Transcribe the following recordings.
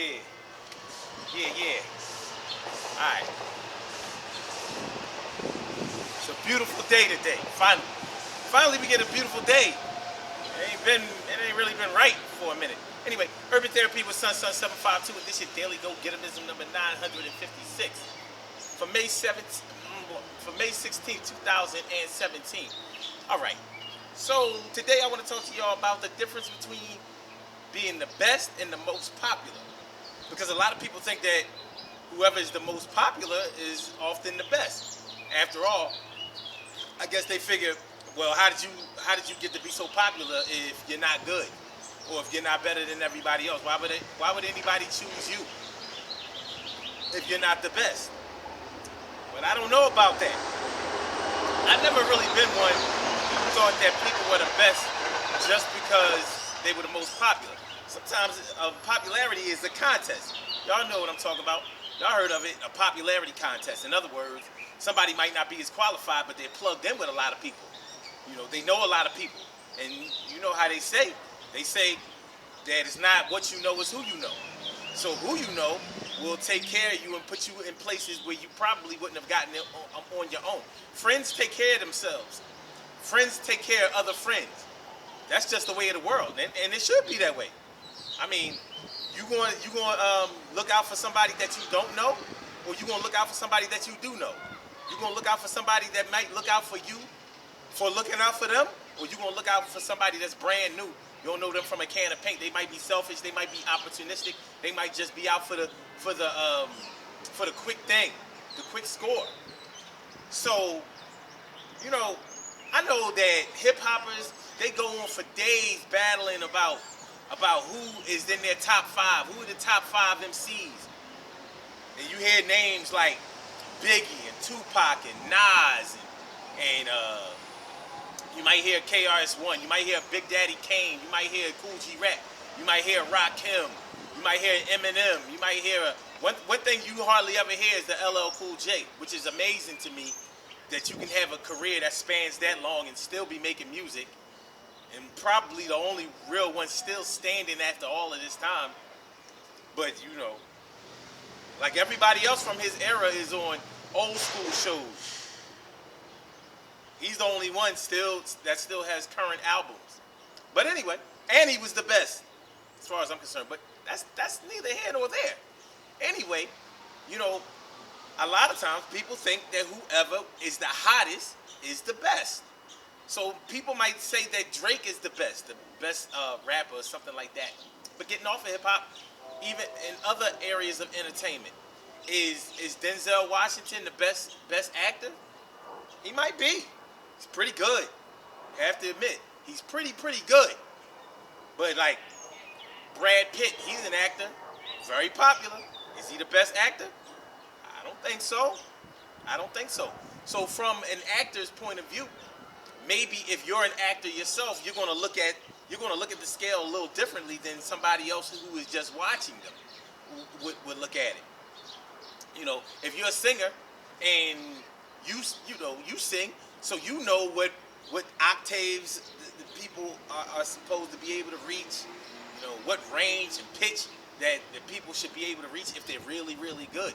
Yeah, yeah. Alright. It's a beautiful day today. Finally. Finally we get a beautiful day. It ain't really been right for a minute. Anyway, Urban Therapy with Sun 752, and this is your daily go getimism number 956 for May 7th, for May 16th, 2017. Alright. So today I want to talk to y'all about the difference between being the best and the most popular. Because a lot of people think that whoever is the most popular is often the best. After all, I guess they figure, well, how did you get to be so popular if you're not good, or if you're not better than everybody else? Why would anybody choose you if you're not the best? But I don't know about that. I've never really been one who thought that people were the best just because they were the most popular. Sometimes popularity is a contest. Y'all know what I'm talking about. Y'all heard of it, a popularity contest. In other words, somebody might not be as qualified, but they're plugged in with a lot of people. You know, they know a lot of people. And you know how they say that it's not what you know, it's who you know. So who you know will take care of you and put you in places where you probably wouldn't have gotten it on your own. Friends take care of themselves. Friends take care of other friends. That's just the way of the world, and it should be that way. I mean, you going look out for somebody that you don't know, or you going to look out for somebody that you do know? You going to look out for somebody that might look out for you for looking out for them, or you going to look out for somebody that's brand new? You don't know them from a can of paint. They might be selfish. They might be opportunistic. They might just be out for the quick thing, the quick score. So, you know, I know that hip hoppers, they go on for days battling about who is in their top five, who are the top five MCs. And you hear names like Biggie and Tupac and Nas and you might hear KRS-One, you might hear Big Daddy Kane, you might hear Kool G Rap, you might hear Rakim, you might hear Eminem, you might hear one thing you hardly ever hear is the LL Cool J, which is amazing to me that you can have a career that spans that long and still be making music, and probably the only real one still standing after all of this time. But you know, like everybody else from his era is on old school shows. He's the only one that still has current albums. But anyway, and he was the best as far as I'm concerned. But that's neither here nor there. Anyway, you know, a lot of times people think that whoever is the hottest is the best. So people might say that Drake is the best rapper or something like that. But getting off of hip hop, even in other areas of entertainment, is Denzel Washington the best actor? He might be. He's pretty good. You have to admit, he's pretty good. But like Brad Pitt, he's an actor, very popular. Is he the best actor? I don't think so. So from an actor's point of view, maybe if you're an actor yourself, you're gonna look at the scale a little differently than somebody else who is just watching them would look at it. You know, if you're a singer and you sing, so you know what octaves the people are supposed to be able to reach. You know what range and pitch that the people should be able to reach if they're really good.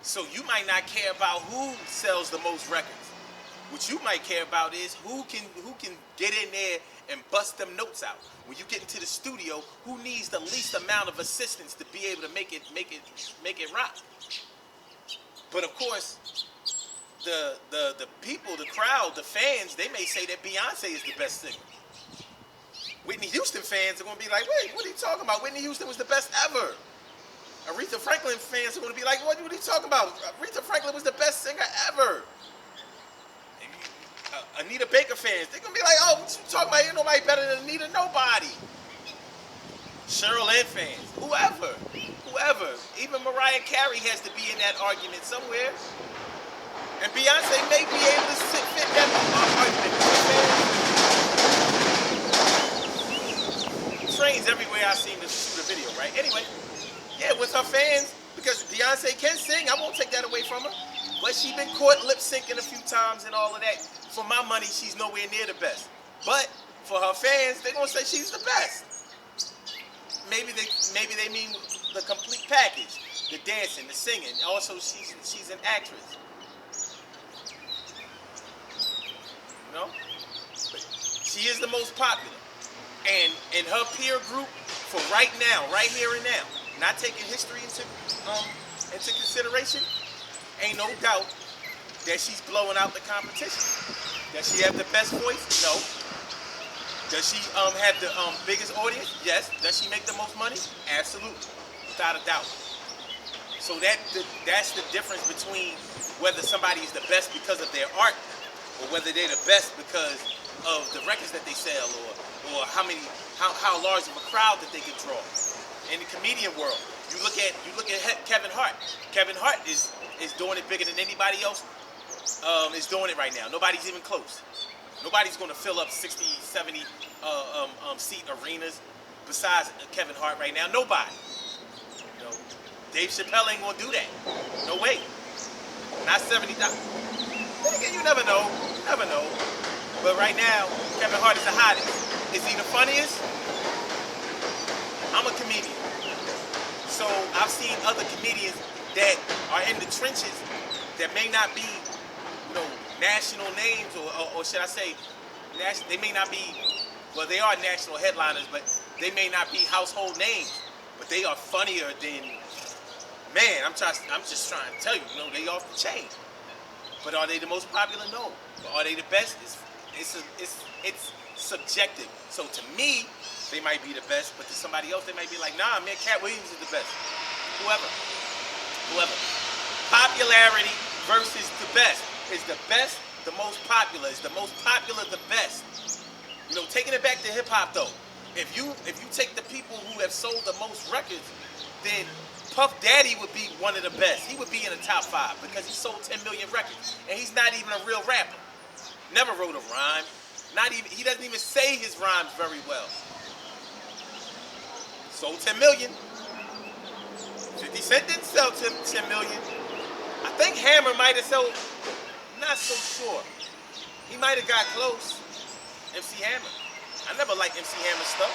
So you might not care about who sells the most records. What you might care about is who can get in there and bust them notes out. When you get into the studio, who needs the least amount of assistance to be able to make it rock. But of course, the people, the crowd, the fans, they may say that Beyonce is the best singer. Whitney Houston fans are going to be like, wait, what are you talking about? Whitney Houston was the best ever. Aretha Franklin fans are going to be like, what are you talking about? Aretha Franklin was the best singer ever. Anita Baker fans, they're going to be like, oh, what you talking about? Ain't nobody better than Anita, nobody. Cheryl Lynn fans, whoever. Even Mariah Carey has to be in that argument somewhere. And Beyonce may be able to fit that argument. Trains everywhere I seem to shoot a video, right? Anyway, yeah, with her fans, because Beyonce can sing, I won't take that away from her. But she's been caught lip syncing a few times and all of that. For my money, she's nowhere near the best. But for her fans, they're gonna say she's the best. Maybe they mean the complete package. The dancing, the singing. Also, she's an actress. You know? But she is the most popular. And in her peer group, for right now, right here and now, not taking history into consideration, ain't no doubt that she's blowing out the competition. Does she have the best voice? No. Does she have the biggest audience? Yes. Does she make the most money? Absolutely, without a doubt. So that's the difference between whether somebody is the best because of their art, or whether they're the best because of the records that they sell, or how large of a crowd that they can draw. In the comedian world, you look at Kevin Hart. Kevin Hart is doing it bigger than anybody else is doing it right now. Nobody's even close. Nobody's going to fill up 60, 70 seat arenas besides Kevin Hart right now. Nobody. You know, Dave Chappelle ain't going to do that. No way. Not 70,000. Then again, you never know. Never know. But right now, Kevin Hart is the hottest. Is he the funniest? I'm a comedian. So I've seen other comedians that are in the trenches that may not be, national names, or should I say, they may not be, well, they are national headliners, but they may not be household names, but they are funnier than, man, I'm just trying to tell you, they off the chain. But are they the most popular? No. But are they the best? It's subjective. So to me, they might be the best, but to somebody else, they might be like, nah, man, Cat Williams is the best. Whoever. Popularity versus the best. Is the best the most popular? Is the most popular the best? Taking it back to hip hop though, if you take the people who have sold the most records, then Puff Daddy would be one of the best. He would be in the top 5 because he sold 10 million records, and he's not even a real rapper. Never wrote a rhyme. He doesn't even say his rhymes very well. Sold 10 million. 50 Cent didn't sell 10 million. I think Hammer might have sold. Not so sure. He might have got close. MC Hammer. I never liked MC Hammer stuff.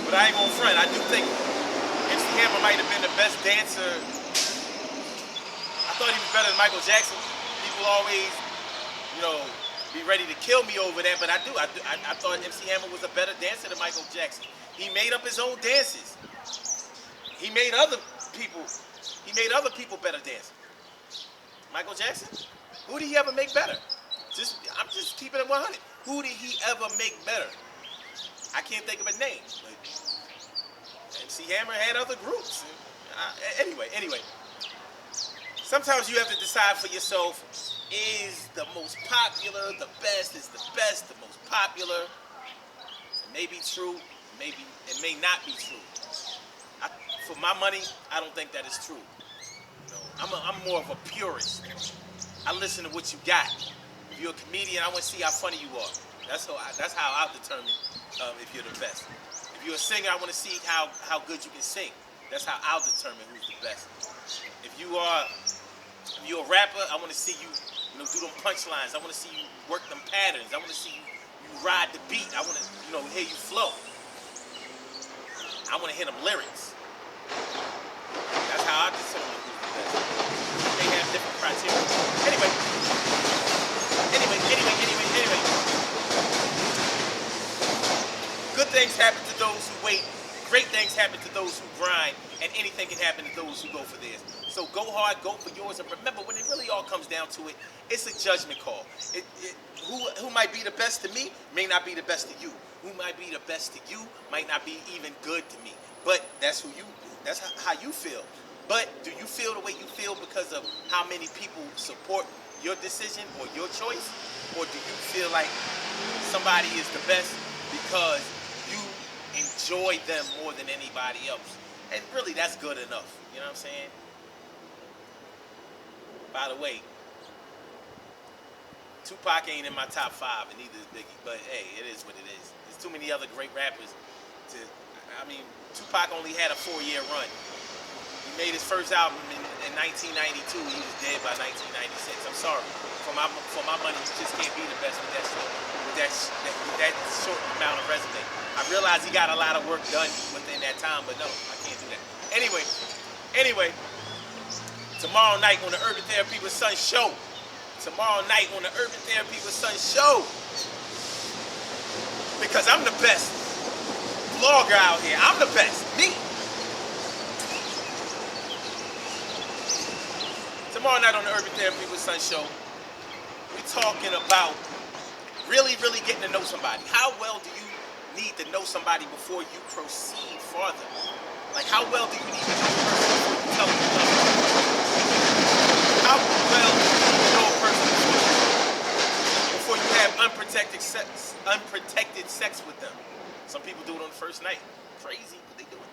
But I ain't gonna front. I do think MC Hammer might have been the best dancer. I thought he was better than Michael Jackson. People always, be ready to kill me over that, but I thought MC Hammer was a better dancer than Michael Jackson. He made up his own dances. He made other people better dancers. Michael Jackson? Who did he ever make better? I'm just keeping it 100. Who did he ever make better? I can't think of a name. But MC Hammer had other groups. Anyway. Sometimes you have to decide for yourself, is the most popular the best? Is the best the most popular? It may be true. Maybe it may not be true. For my money, I don't think that is true. I'm more of a purist. I listen to what you got. If you're a comedian, I want to see how funny you are. That's how I'll determine if you're the best. If you're a singer, I want to see how good you can sing. That's how I'll determine who's the best. If you're a rapper, I want to see you, do them punchlines. I want to see you work them patterns. I want to see you ride the beat. I want to, hear you flow. I want to hear them lyrics. That's how I determine who's the best. They have different criteria. Anyway. Good things happen to those who wait. Great things happen to those who grind. And anything can happen to those who go for theirs. So go hard, go for yours. And remember, when it really all comes down to it, it's a judgment call. Who might be the best to me may not be the best to you. Who might be the best to you might not be even good to me. But that's how you feel. But do you feel the way you feel because of how many people support your decision or your choice? Or do you feel like somebody is the best because you enjoy them more than anybody else? And really, that's good enough. You know what I'm saying? By the way, Tupac ain't in my top 5, and neither is Biggie. But hey, it is what it is. There's too many other great rappers Tupac only had a 4-year run. He made his first album in in 1992. He was dead by 1996. I'm sorry. For my money, you just can't be the best with that short amount of resume. I realize he got a lot of work done within that time, but no, I can't do that. Anyway, tomorrow night on the Urban Therapy with Son show. Tomorrow night on the Urban Therapy with Son show. Because I'm the best vlogger out here. I'm the best. Me. Tomorrow night on the Urban Therapy with Son show, we're talking about really getting to know somebody. How well do you need to know somebody before you proceed farther? Like, how well do you need to know a person before you tell them you love them? How well do you need to know a person before you have unprotected sex with them? Some people do it on the first night. Crazy, but they do it.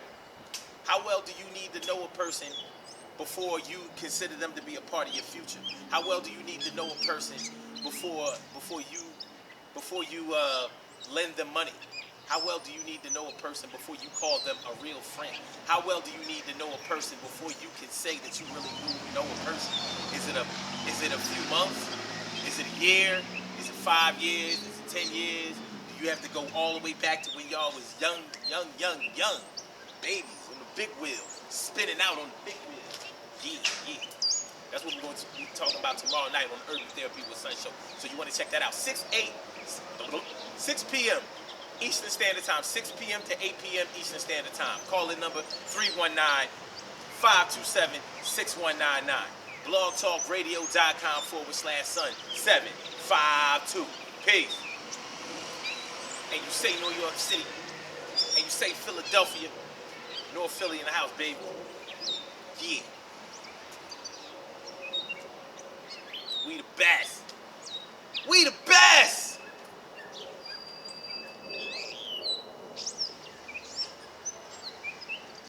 How well do you need to know a person before you consider them to be a part of your future? How well do you need to know a person before you lend them money? How well do you need to know a person before you call them a real friend? How well do you need to know a person before you can say that you really do know a person? Is it a few months? Is it a year? Is it 5 years? Is it 10 years? Do you have to go all the way back to when y'all was young babies on the big wheel, spinning out on the big wheel? Yeah. That's what we're going to be talking about tomorrow night on Urban Therapy with Son show. So you want to check that out. 6 p.m. Eastern Standard Time. 6 p.m. to 8 p.m. Eastern Standard Time. Call in number 319-527-6199. blogtalkradio.com/Son 752. Peace. And you say New York City. And you say Philadelphia. North Philly in the house, baby.